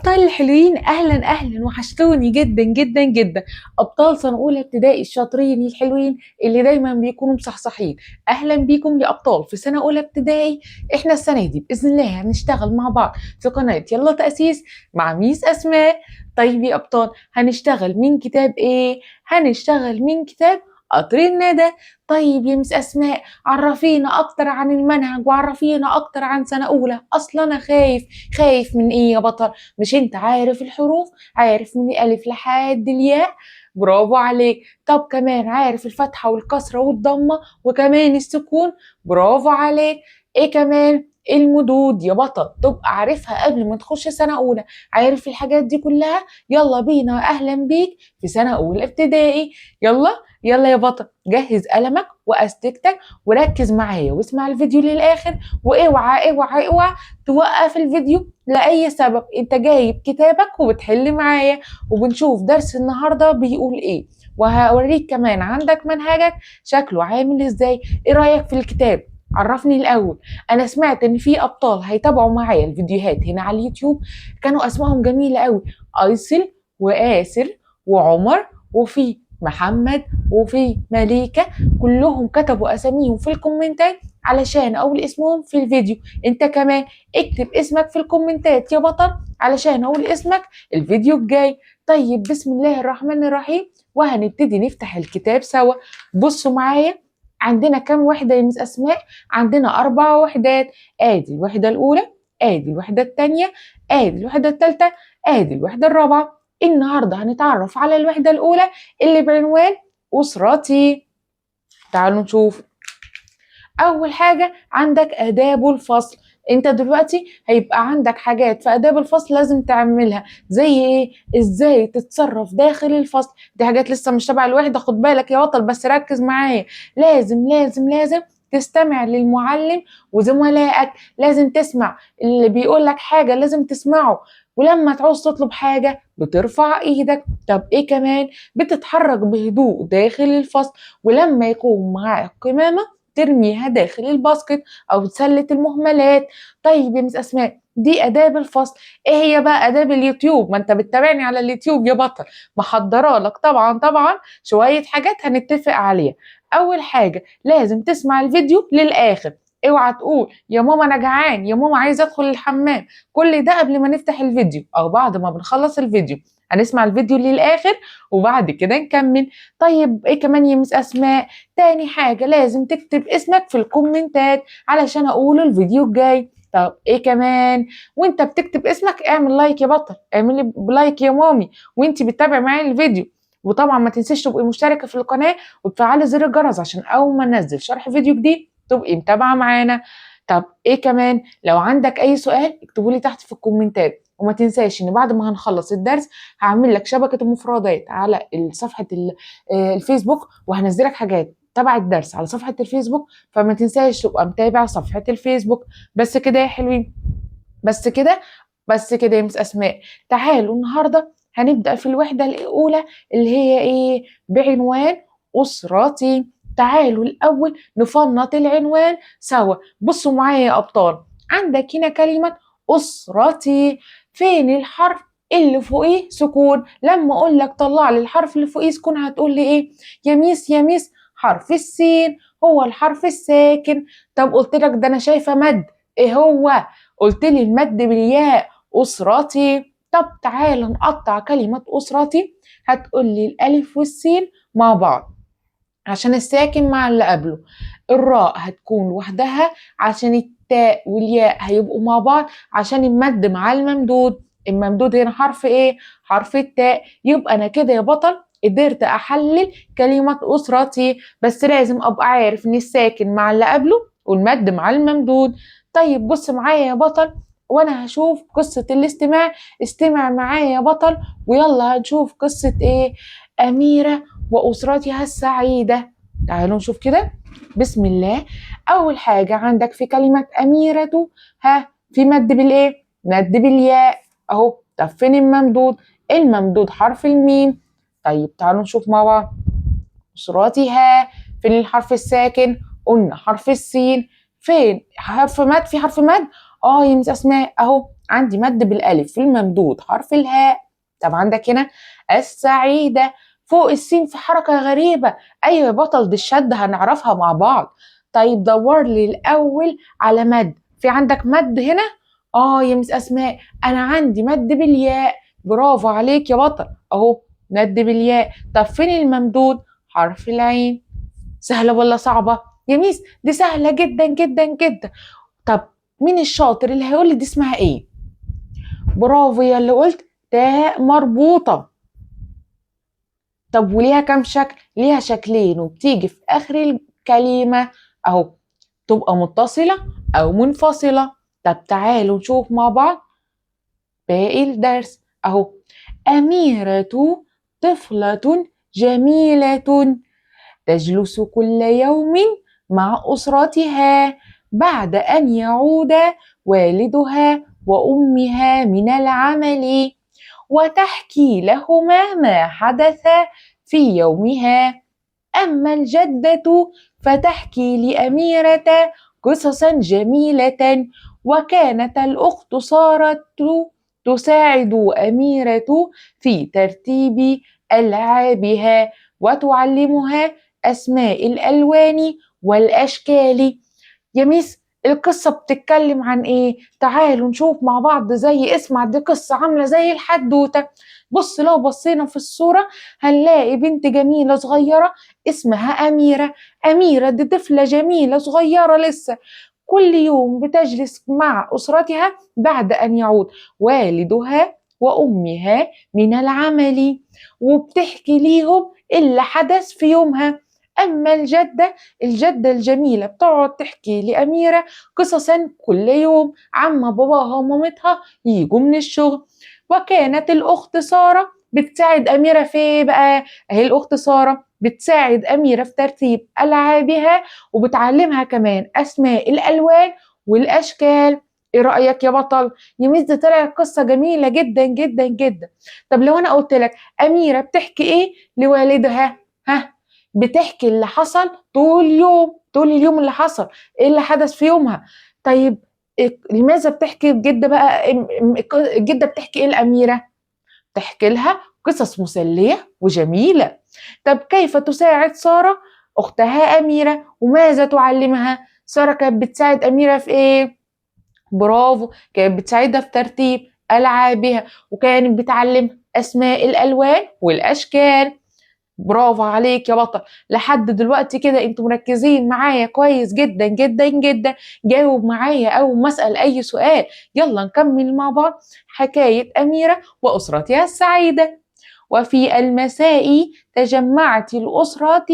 أبطال الحلوين أهلا أهلا، وحشتوني جدا جدا جدا. أبطال سنة أولى ابتدائي الشاطرين الحلوين اللي دايما بيكونوا مصحصحين، أهلا بيكم يا أبطال في سنة أولى ابتدائي. إحنا السنة دي بإذن الله هنشتغل مع بعض في قناة يلا تأسيس مع ميس أسماء. طيب يا أبطال، هنشتغل من كتاب إيه؟ هنشتغل من كتاب قطر الندى. طيب يا مس أسماء، عرفينا أكتر عن المنهج وعرفينا أكتر عن سنة أولى. أصلا أنا خايف من إيه يا بطل؟ مش انت عارف الحروف؟ عارف من الألف لحد الياء؟ برافو عليك. طب كمان عارف الفتحة والكسرة والضمة وكمان السكون؟ برافو عليك. ايه كمان؟ المدود يا بطل، تبقى عارفها قبل ما تخش سنة أولى. عارف الحاجات دي كلها؟ يلا بينا، أهلا بيك في سنة أولى ابتدائي. يلا يلا يا بطل، جهز قلمك واستكتك وركز معايا واسمع الفيديو للآخر، واوعى اوعى اوعى توقف الفيديو لأي سبب. انت جايب كتابك وبتحل معايا وبنشوف درس النهاردة بيقول ايه، وهوريك كمان عندك منهجك شكله عامل ازاي. ايه رأيك في الكتاب؟ عرفني الأول. أنا سمعت إن في أبطال هيتابعوا معايا الفيديوهات هنا على اليوتيوب، كانوا أسمائهم جميلة قوي، أيسل وآسر وعمر وفي محمد وفي مليكة. كلهم كتبوا أساميهم في الكومنتات علشان أقول اسمهم في الفيديو. انت كمان اكتب اسمك في الكومنتات يا بطل علشان اقول اسمك الفيديو الجاي. طيب بسم الله الرحمن الرحيم، وهنبتدي نفتح الكتاب سوا. بصوا معايا، عندنا كام وحدة يا مس أسماء؟ عندنا 4 وحدات. ادي الوحدة الأولى، ادي الوحدة التانية، ادي الوحدة التالتة، ادي الوحدة الرابعة. النهاردة هنتعرف على الوحدة الأولى اللي بعنوان أسرتي. تعالوا نشوف. أول حاجة عندك آداب الفصل. انت دلوقتي هيبقى عندك حاجات في آداب الفصل لازم تعملها، زي ايه؟ ازاي تتصرف داخل الفصل. دي حاجات لسه مش تبع الوحدة، خد بالك يا بطل بس ركز معايا. لازم لازم لازم تستمع للمعلم وزملائك، لازم تسمع اللي بيقول لك حاجة لازم تسمعه. ولما تعوز تطلب حاجة بترفع ايدك. طب ايه كمان؟ بتتحرك بهدوء داخل الفصل، ولما يكون معاك قمامة ترميها داخل الباسكت او سلة المهملات. طيب يا مس اسماء، دي اداب الفصل. ايه هي بقى اداب اليوتيوب؟ ما انت بتتابعني على اليوتيوب يا بطل، محضره لك طبعا شويه حاجات هنتفق عليها. اول حاجه لازم تسمع الفيديو للاخر. اوعى تقول يا ماما انا جعان، يا ماما عايزه ادخل الحمام، كل ده قبل ما نفتح الفيديو او بعد ما بنخلص الفيديو. هنسمع الفيديو للاخر وبعد كده نكمل. طيب ايه كمان يا مس اسماء؟ تاني حاجة لازم تكتب اسمك في الكومنتات علشان اقول الفيديو الجاي. طب ايه كمان؟ وانت بتكتب اسمك اعمل لايك يا بطل، اعملي لايك يا مامي وانت بتتابع معايا الفيديو. وطبعا ما تنسيش تبقي مشتركة في القناة وتفعلي زر الجرس عشان اول ما ننزل شرح فيديو جديد تبقي متابعة معانا. طب ايه كمان؟ لو عندك اي سؤال اكتبوا لي تحت في الكومنتات. وما تنساش ان بعد ما هنخلص الدرس هعمل لك شبكة المفردات على صفحة الفيسبوك، وهنزلك حاجات تبع الدرس على صفحة الفيسبوك، فما تنساش تبقى متابع صفحة الفيسبوك. بس كده يا حلوين، بس كده، بس كده يا مس أسماء. تعالوا النهاردة هنبدأ في الوحدة الأولى اللي هي إيه؟ بعنوان أسرتي. تعالوا الأول نفنط العنوان سوا. بصوا معايا يا أبطال، عندك هنا كلمة أسرتي، فين الحرف اللي فوقيه سكون؟ لما أقول لك طلع لي الحرف اللي فوقيه سكون هتقول لي إيه؟ يا ميس يا ميس، حرف السين هو الحرف الساكن. طب قلت لك ده أنا شايفة مد، إيه هو؟ قلت لي المد بالياء، أسرتي. طب تعال نقطع كلمة أسرتي. هتقول لي الألف والسين مع بعض عشان الساكن مع اللي قبله، الراء هتكون لوحدها عشان التاء والياء هيبقوا مع بعض عشان المد مع الممدود. الممدود هنا حرف ايه؟ حرف التاء. يبقى انا كده يا بطل قدرت احلل كلمة أسرتي، بس لازم ابقى عارف ان الساكن مع اللي قبله والمد مع الممدود. طيب بص معايا يا بطل وانا هشوف قصة الاستماع. استمع معايا يا بطل ويلا هنشوف قصة ايه؟ أميرة وأسرتها السعيدة. تعالوا نشوف كده. بسم الله. أول حاجة عندك في كلمة أميرة، ها، في مد بالإيه؟ مد بالياء أهو. طب فين الممدود؟ الممدود حرف الميم. طيب تعالوا نشوف مع بعض. أسرتها، فين الحرف الساكن؟ قلنا حرف السين. فين حرف مد؟ في حرف مد؟ يا مس أسماء أهو عندي مد بالألف في الممدود حرف الهاء. طب عندك هنا السعيدة فوق السين في حركة غريبة. أيوة يا بطل، دي الشدة هنعرفها مع بعض. طيب دور لي الأول على مد. في عندك مد هنا؟ يا مس أسماء أنا عندي مد بالياء. برافو عليك يا بطل، أهو مد بالياء. طب فين الممدود؟ حرف العين. سهلة ولا صعبة؟ يا ميس دي سهلة جدا جدا جدا. طب مين الشاطر اللي هيقول لي دي اسمها ايه؟ برافو يا اللي قلت تاء مربوطة. طب وليها كام شكل؟ ليها شكلين وبتيجي في آخر الكلمة أهو، تبقى متصلة أو منفصلة. طب تعالوا نشوف مع بعض باقي الدرس أهو. أميرة طفلة جميلة تجلس كل يوم مع أسرتها بعد أن يعود والدها وأمها من العمل، وتحكي لهما ما حدث في يومها. أما الجدة فتحكي لأميرة قصصا جميلة، وكانت الأخت سارة تساعد أميرة في ترتيب ألعابها وتعلمها أسماء الألوان والأشكال. يا ميس القصة بتتكلم عن إيه؟ تعالوا نشوف مع بعض. اسمع، دي قصة عاملة زي الحدوتة. بص لو بصينا في الصورة هنلاقي بنت جميلة صغيرة اسمها أميرة. أميرة دي طفلة جميلة صغيرة لسه، كل يوم بتجلس مع أسرتها بعد أن يعود والدها وأمها من العمل، وبتحكي ليهم اللي حدث في يومها. أما الجدة الجميلة بتقعد تحكي لأميرة قصصا كل يوم عما باباها ومامتها يجوا من الشغل. وكانت الأخت سارة بتساعد أميرة في إيه بقى؟ أهي الأخت سارة بتساعد أميرة في ترتيب ألعابها وبتعلمها كمان أسماء الألوان والأشكال. إيه رأيك يا بطل؟ يا ميس دي طلعت قصة جميلة جدا جدا جدا. طب لو أنا قلت لك أميرة بتحكي إيه لوالدها؟ ها؟ بتحكي اللي حصل طول اليوم اللي حصل، إيه اللي حدث في يومها. طيب لماذا بتحكي الجدة بقى؟ الجدة بتحكي إيه الأميرة؟ تحكي لها قصص مسلية وجميلة. طب كيف تساعد سارة أختها أميرة وماذا تعلمها؟ سارة كانت بتساعد أميرة في إيه؟ برافو، كانت بتساعدها في ترتيب ألعابها وكانت بتعلم أسماء الألوان والأشكال. برافو عليك يا بطل، لحد دلوقتي كده انتوا مركزين معايا كويس جدا جدا جدا. جاوب معايا أول ما أسأل أي سؤال. يلا نكمل مع بعض حكاية أميرة وأسرتها السعيدة. وفي المساء تجمعت الأسرة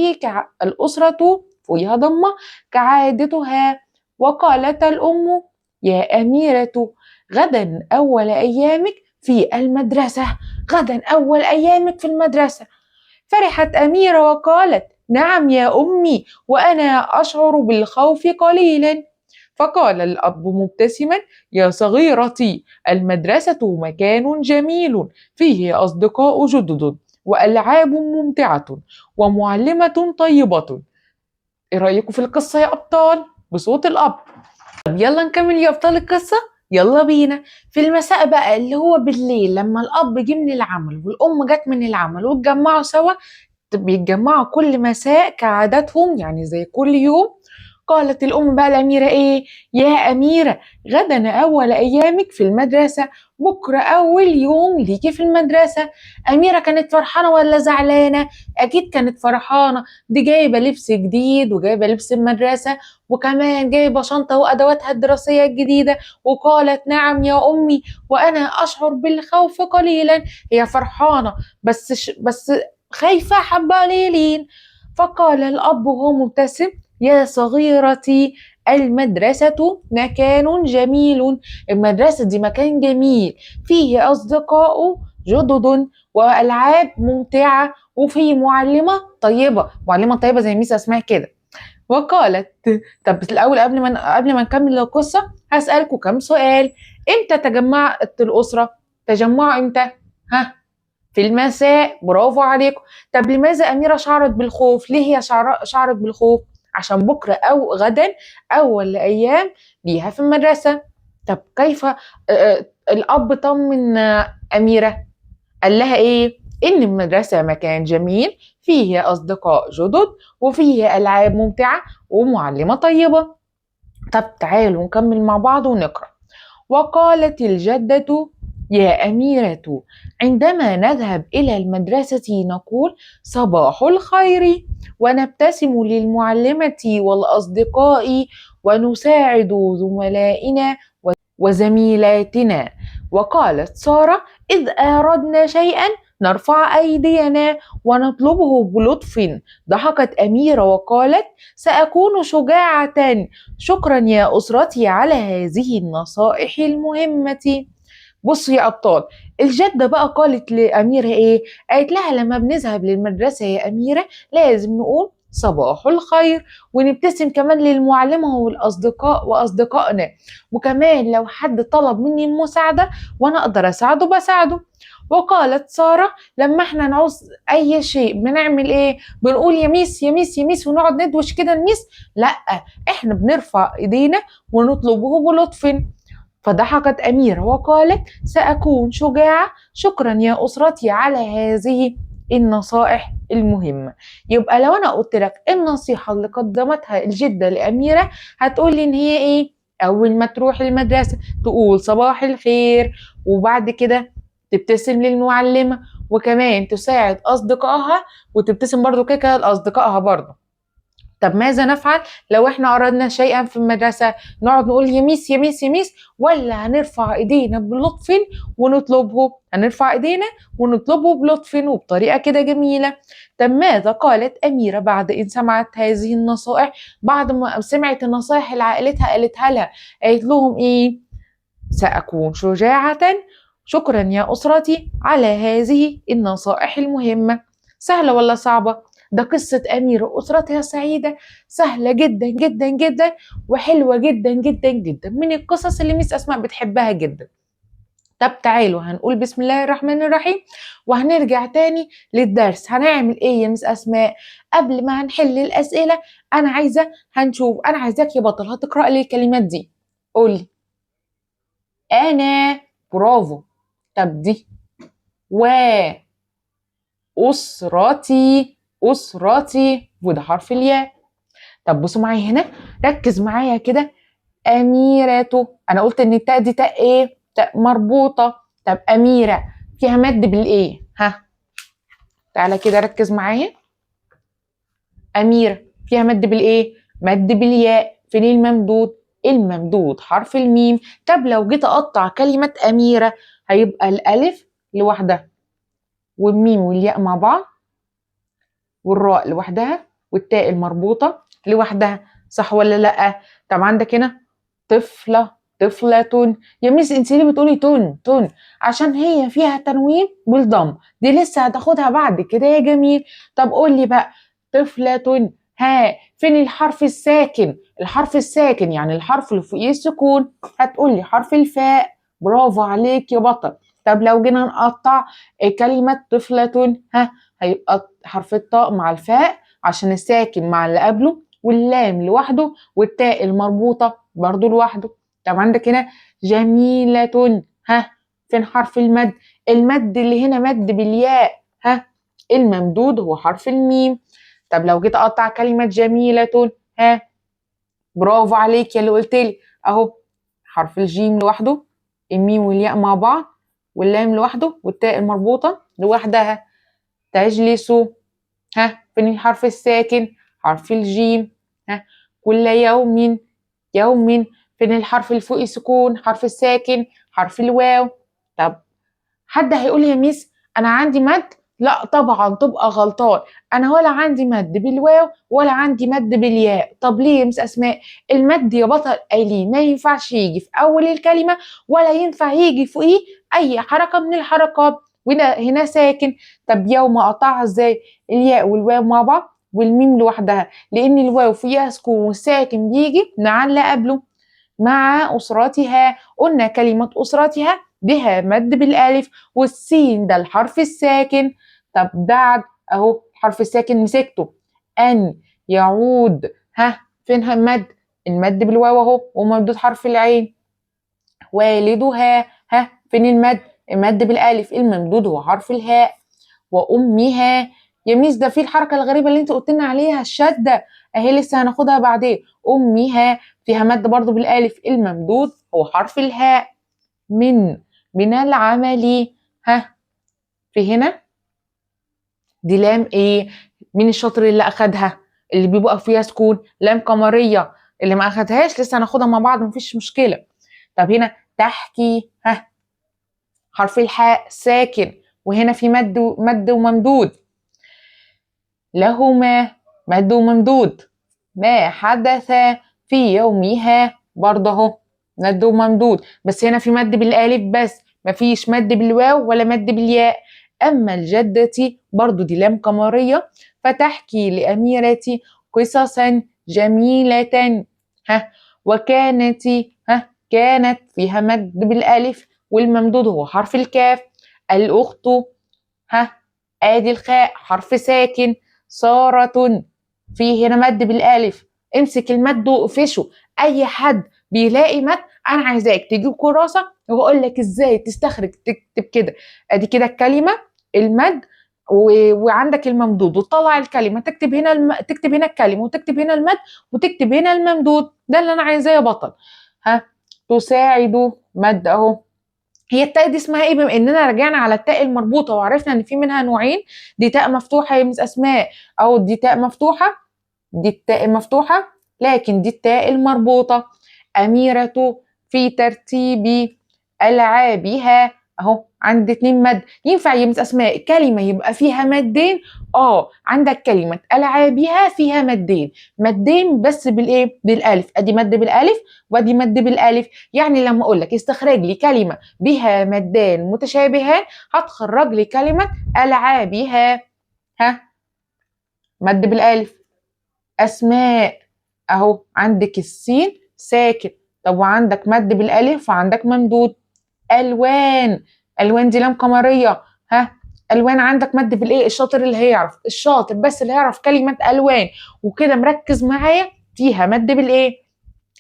فيها ضمة كعادتها، وقالت الأم: يا أميرة غدا أول أيامك في المدرسة. غدا أول أيامك في المدرسة. فرحت أميرة وقالت: نعم يا أمي، وأنا أشعر بالخوف قليلا. فقال الأب مبتسما: يا صغيرتي، المدرسة مكان جميل فيه أصدقاء جدد وألعاب ممتعة ومعلمة طيبة. إيه رأيكم في القصة يا أبطال؟ بصوت الأب. طب يلا نكمل يا أبطال القصة. يلا بينا. في المساء بقى اللي هو بالليل لما الأب جه من العمل والأم جت من العمل واتجمعوا سوا، بيتجمعوا كل مساء كعاداتهم يعني زي كل يوم. قالت الأم بقى الأميرة إيه؟ يا أميرة غدا أول أيامك في المدرسة، بكرة أول يوم ليكي في المدرسة. أميرة كانت فرحانة ولا زعلانة؟ أكيد كانت فرحانة، دي جايبة لبس جديد وجايبة لبس المدرسة وكمان جايبة شنطة وأدواتها الدراسية الجديدة. وقالت: نعم يا أمي، وأنا أشعر بالخوف قليلا. هي فرحانة بس خايفة حبة قليلين. فقال الأب وهو مبتسم: يا صغيرتي، المدرسة مكان جميل. المدرسة دي مكان جميل فيه أصدقاء جدد وألعاب ممتعة وفيه معلمة طيبة زي ميس أسماء كده. وقالت. طب الأول قبل ما نكمل القصة هسألكوا كم سؤال. إمتى تجمعت الأسرة؟ تجمعوا إمتى؟ ها؟ في المساء. برافو عليكم. طب لماذا أميرة شعرت بالخوف؟ ليه هي شعرت بالخوف؟ عشان بكرة أو غدا أول أيام ليها في المدرسة. طب كيف الأب طمن أميرة، قال لها إيه؟ إن المدرسة مكان جميل فيه أصدقاء جدد وفيه ألعاب ممتعة ومعلمة طيبة. طب تعالوا نكمل مع بعض ونقرأ. وقالت الجدة: يا أميرة، عندما نذهب إلى المدرسة نقول صباح الخير، ونبتسم للمعلمة والأصدقاء، ونساعد زملائنا وزميلاتنا. وقالت سارة: إذ أردنا شيئا نرفع أيدينا ونطلبه بلطف. ضحكت أميرة وقالت: سأكون شجاعة، شكرا يا أسرتي على هذه النصائح المهمة. بصوا يا أبطال، الجدة بقى قالت لأميرة إيه؟ قالت لها لما بنذهب للمدرسة يا أميرة لازم نقول صباح الخير، ونبتسم كمان للمعلمة والأصدقاء وأصدقائنا، وكمان لو حد طلب مني المساعدة وأنا أقدر أساعده بساعده. وقالت سارة: لما احنا نعوز أي شيء بنعمل إيه؟ بنقول يا ميس يا ميس يا ميس ونقعد ندوش كده الميس؟ لأ، احنا بنرفع إيدينا ونطلبه بلطف. فضحكت أميرة وقالت: سأكون شجاعة، شكرا يا أسرتي على هذه النصائح المهمة. يبقى لو أنا قلت لك النصيحة اللي قدمتها الجدة لأميرة، هتقولي إن هي إيه؟ أول ما تروح المدرسة تقول صباح الخير، وبعد كده تبتسم للمعلمة، وكمان تساعد أصدقائها وتبتسم برضو كده لأصدقائها برضو. طب ماذا نفعل لو احنا أردنا شيئا في المدرسة؟ نقعد نقول يا ميس يا ميس يا ميس، ولا هنرفع ايدينا بلطف ونطلبه؟ هنرفع ايدينا ونطلبه بلطف وبطريقة كده جميلة. طب ماذا قالت أميرة بعد إن سمعت هذه النصائح؟ بعد ما سمعت النصائح اللي عائلتها قالتها لها، قالت لهم إيه؟ سأكون شجاعة، شكرا يا أسرتي على هذه النصائح المهمة. سهلة ولا صعبة؟ ده قصة أميرة وأسرتها سعيدة، سهلة جدا جدا جدا وحلوة جدا جدا جدا، من القصص اللي ميس أسماء بتحبها جدا. طب تعالوا هنقول بسم الله الرحمن الرحيم وهنرجع تاني للدرس. هنعمل ايه يا مس أسماء؟ قبل ما هنحل الأسئلة أنا عايزاك يا بطل هتقرأ لي الكلمات دي. قولي. أنا، برافو. طب دي وأسرتي، أسرتي وده حرف الياء. طب بصوا معايا هنا، ركز معايا كده. أميرة، أنا قلت إن التاء دي تاء إيه؟ تاء مربوطة. طب أميرة فيها مد بالإيه؟ ها، تعالى كده ركز معايا. أميرة فيها مد بالإيه؟ مد بالياء. فين الممدود؟ الممدود حرف الميم. طب لو جيت أقطع كلمة أميرة هيبقى الألف لوحدها، والميم والياء مع بعض، والراء لوحدها، والتاء المربوطة لوحدها، صح ولا لأ؟ طب عندك هنا طفلة، طفلة. يا ميس انت ليه بتقولي تون؟ عشان هي فيها تنوين بالضم، دي لسه هتاخدها بعد كده يا جميل. طب قولي بقى طفلة، ها فين الحرف الساكن؟ الحرف الساكن يعني الحرف اللي فوقيه السكون، هتقولي حرف الفاء. برافو عليك يا بطل. طب لو جينا نقطع كلمة طفلة، ها هيبقى حرف الطاء مع الفاء عشان الساكن مع اللي قبله، واللام لوحده، والتاء المربوطة برضو لوحده. طب عندك هنا جميلة، ها فين حرف المد؟ المد اللي هنا مد بالياء، ها الممدود هو حرف الميم. طب لو جيت اقطع كلمة جميلة، ها برافو عليك يا اللي قلت لي اهو، حرف الجيم لوحده، الميم والياء مع بعض، واللام لوحده، والتاء المربوطة لوحدها. تجلس، ها فين الحرف الساكن؟ حرف الجيم. ها كل يوم، يوم فين الحرف اللي فوق سكون؟ حرف الساكن حرف الواو. طب حد هيقول يا ميس انا عندي مد؟ لا طبعا تبقى غلطان، انا ولا عندي مد بالواو ولا عندي مد بالياء. طب ليه يا ميس اسماء؟ المد يا بطل قايلين ما ينفعش يجي في اول الكلمه ولا ينفع يجي فوقيه اي حركه من الحركات، وهنا ساكن. طب يوم اقطعها ازاي؟ الياء والواو مع بعض والميم لوحدها، لان الواو فيها سكون والساكن بيجي نعلق قبله. مع أسرتها، قلنا كلمة أسرتها بها مد بالألف، والسين ده الحرف الساكن. طب بعد أهو الحرف الساكن مسكته، أن، يعود، ها فينها المد؟ المد بالواو أهو وممدود حرف العين. والدها، ها فين المد؟ المد بالالف، الممدود هو حرف الهاء. وامها. يا ميس ده في الحركه الغريبه اللي انت قلت لنا عليها الشده اهي لسه هناخدها بعدين. امها فيها مد برضو بالالف، الممدود هو حرف الهاء. من العمل. ها في هنا دي لام ايه؟ مين الشاطر اللي اخدها؟ اللي بيبقى فيها سكون، لام قمريه. اللي ما اخدهاش لسه هناخدها مع بعض مفيش مشكله. طب هنا تحكي. ها حرف الحاء ساكن، وهنا في مد وممدود. لهما مد وممدود. ما حدث في يومها برضه اهو مد وممدود، بس هنا في مد بالالف بس، مفيش مد بالواو ولا مد بالياء. اما الجدة برضه دي لام قمرية، فتحكي لأميرتي قصصا جميلة. ها وكانت. ها كانت فيها مد بالالف، والممدود هو حرف الكاف. الأخت. ها ادي الخاء حرف ساكن. سارة في هنا مد بالالف، امسك المد وقفشه. اي حد بيلاقي مد انا عايزاك تجيب كراسه واقول لك ازاي تستخرج تكتب كده. ادي كده الكلمه المد وعندك الممدود، وتطلع الكلمه تكتب هنا تكتب هنا الكلمه وتكتب هنا المد وتكتب هنا الممدود. ده اللي انا عايزاه يا بطل. ها تساعد مد اهو. هي التاء دي اسمها ايه بما اننا رجعنا على التاء المربوطه وعرفنا ان في منها نوعين؟ دي تاء مفتوحه يا مس اسماء، او دي تاء مفتوحه، دي التاء المفتوحه، لكن دي التاء المربوطه. اميره في ترتيب العابها اهو عند 2 مد. ينفع يا مس اسماء كلمه يبقى فيها مدين؟ عندك كلمه العابها فيها مدين بس بالايه؟ بالالف. ادي مد بالالف وادي مد بالالف. يعني لما اقول لك استخرج لي كلمه بها مدان متشابهان، هتخرج لي كلمه العابها. ها مد بالالف. اسماء اهو عندك السين ساكن، طب وعندك مد بالالف وعندك ممدود. الوان دي لام قمريه. ها الوان عندك مد بالايه؟ الشاطر اللي هيعرف، الشاطر بس اللي هيعرف كلمه الوان وكده مركز معايا فيها مد بالايه.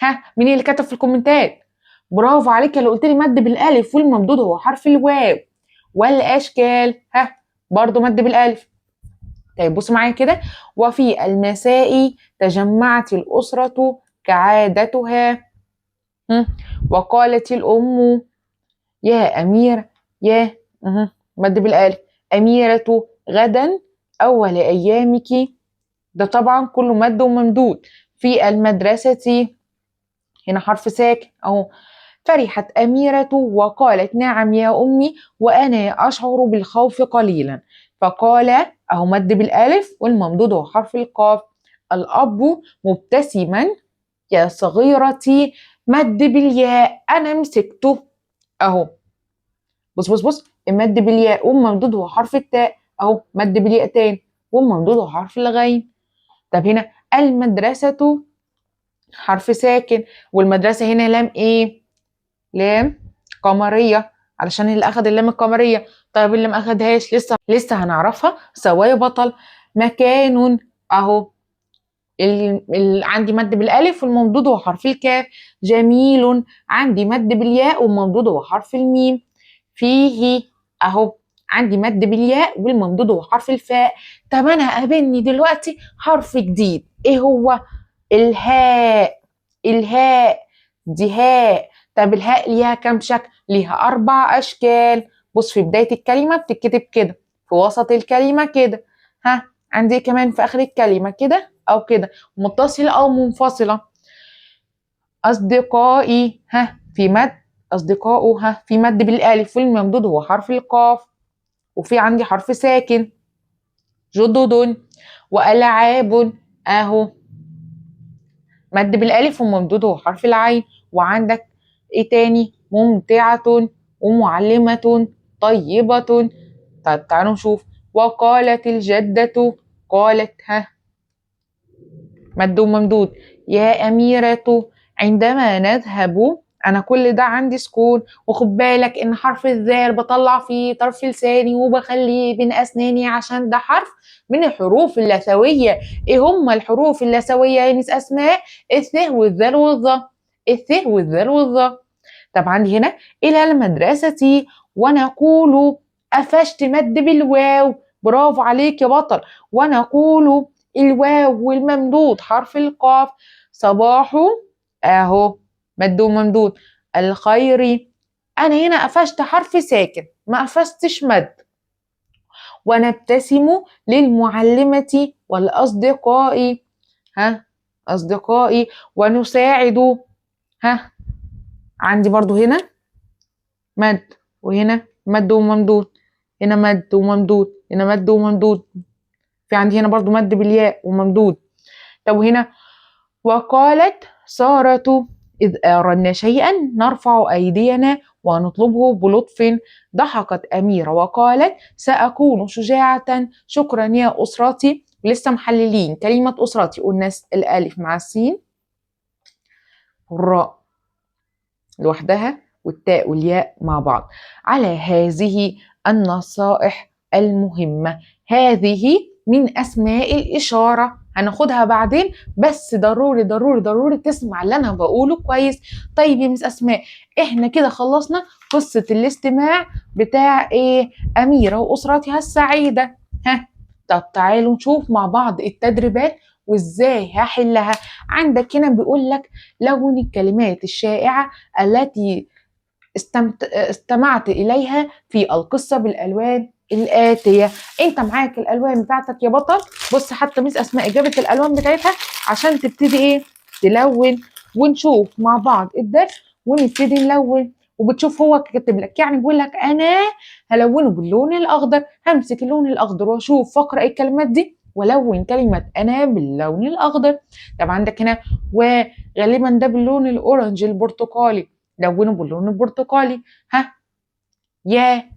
ها مين اللي كتب في الكومنتات؟ برافو عليك اللي قلت لي مد بالالف والممدود هو حرف الواو. والاشكال ها برضو مد بالالف. طيب بص معايا كده. وفي المساء تجمعت الأسرة كعادتها. وقالت الأم يا أمير يا مد بالالف أميرة غدا أول أيامك. ده طبعا كله مد وممدود. في المدرسة هنا حرف ساكن أهو. فرحت أميرة وقالت نعم يا أمي وأنا أشعر بالخوف قليلا. فقال أهو مد بالألف والممدود هو حرف القاف. الأب مبتسما يا صغيرتي مد بالياء. أنا مسكته أهو. بص المد بالياء والممدود هو حرف التاء أهو مد بالياء تاني والممدود هو حرف الغين. طب هنا المدرسة حرف ساكن، والمدرسة هنا لام ايه؟ لام قمرية علشان اللي اخد اللام القمرية. طيب اللي ما اخدهاش لسه هنعرفها سوا يا بطل. مكان اهو عندي مد بالالف والممدود هو حرف الكاف. جميل عندي مد بالياء والممدود هو حرف الميم. فيه اهو عندي مد بالياء والممدود هو حرف الفاء. طب انا قابلني دلوقتي حرف جديد، ايه هو؟ الهاء دي هاء. طب الهاء ليها كام شكل؟ ليها 4 أشكال. بص في بداية الكلمة بتتكتب كده، في وسط الكلمة كده، ها عندي كمان في آخر الكلمة كده أو كده، متصلة أو منفصلة. أصدقائي ها في مد، أصدقائه ها في مد بالألف والممدود هو حرف القاف، وفي عندي حرف ساكن. جدد وألعاب أهو مد بالالف وممدود هو حرف العين. وعندك ايه تاني؟ ممتعة ومعلمة طيبة. طب تعالوا نشوف. وقالت الجدة قالت ها مد وممدود. يا أميرة عندما نذهب. أنا كل ده عندي سكون، وخد بالك إن حرف الذال بطلع فيه طرف لساني وبخليه بين أسناني عشان ده حرف من الحروف اللثوية. إيه هما الحروف اللثوية يا مس أسماء؟ الث والذال والظا. الث والذال والظا. طب عندي هنا إلى المدرسة ونقول، قفشت مد بالواو، برافو عليك يا بطل. ونقول الواو والممدود حرف القاف، صباح اهو مد وممدود، الخير. انا هنا قفشت حرف ساكن ما قفشتش مد. ونبتسم للمعلمة والأصدقاء، ها أصدقائي. ونساعد، ها عندي برضو هنا مد، وهنا مد وممدود، هنا مد وممدود، هنا مد وممدود، في عندي هنا برضو مد بالياء وممدود. طب هنا وقالت سارة إذ أردنا شيئا نرفع أيدينا ونطلبه بلطف. ضحكت أميرة وقالت سأكون شجاعة شكرا يا أسرتي. لسه محللين كلمة أسرتي، قلنا الألف مع السين والراء لوحدها والتاء والياء مع بعض على هذه النصائح المهمة. هذه من أسماء الإشارة، هناخدها بعدين، بس ضروري ضروري ضروري تسمع اللي أنا بقوله كويس. طيب يا مس أسماء، إحنا كده خلصنا قصة الاستماع بتاع إيه؟ أميرة وأسرتها السعيدة. ها، طب تعالوا نشوف مع بعض التدريبات وإزاي هحلها. عندك هنا بيقول لك لون الكلمات الشائعة التي استمعت إليها في القصة بالألوان الآتية. أنت معاك الألوان بتاعتك يا بطل، بص حتى مس أسماء جابت الألوان بتاعتها عشان تبتدي إيه تلون، ونشوف مع بعض الدرس ونبتدي نلون. وبتشوف هو كاتب لك، يعني بيقول لك أنا هلونه باللون الأخضر، همسك اللون الأخضر وأشوف فاقرأ الكلمات دي ولون كلمة أنا باللون الأخضر. طب عندك هنا وغالبا ده باللون الأورنج البرتقالي، لونه باللون البرتقالي. ها يا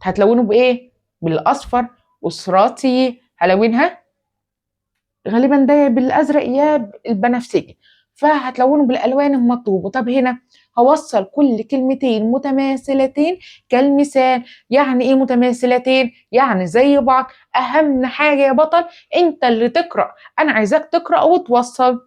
هتلونه بايه؟ بالاصفر. اسراتي هلونها غالبا ده بالازرق يا البنفسجي، فهتلونه بالالوان المطلوبه. طب هنا هوصل كل كلمتين متماثلتين كالمثال. يعني ايه متماثلتين؟ يعني زي بعض. اهم حاجه يا بطل انت اللي تقرا، انا عايزاك تقرا وتوصل.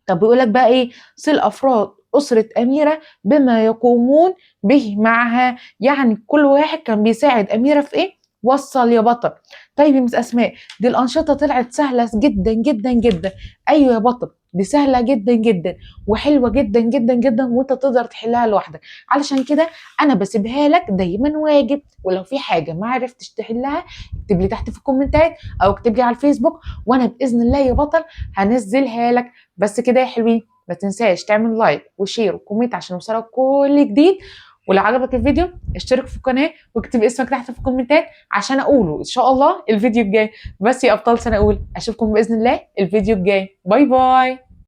طب بيقول لك بقى ايه؟ صل افراد اسره اميره بما يقومون به معها، يعني كل واحد كان بيساعد اميره في ايه؟ وصل يا بطل. طيب يا مس اسماء، دي الانشطه طلعت سهله جدا جدا جدا. ايوه يا بطل، دي سهله جدا جدا وحلوه جدا جدا جدا، وانت تقدر تحلها لوحدك. علشان كده انا بسيبها لك دايما واجب، ولو في حاجه ما عرفتش تحلها اكتب لي تحت في الكومنتات او اكتب لي على الفيسبوك، وانا باذن الله يا بطل هنزلها لك. بس كده يا حلوين، ما تنساش تعمل لايك وشير وكومنت عشان يوصلك كل جديد. ولو عجبك الفيديو اشترك في القناه واكتب اسمك تحت في الكومنتات عشان اقوله ان شاء الله الفيديو الجاي. بس يا ابطال سنه اولى، اشوفكم باذن الله الفيديو الجاي. باي باي.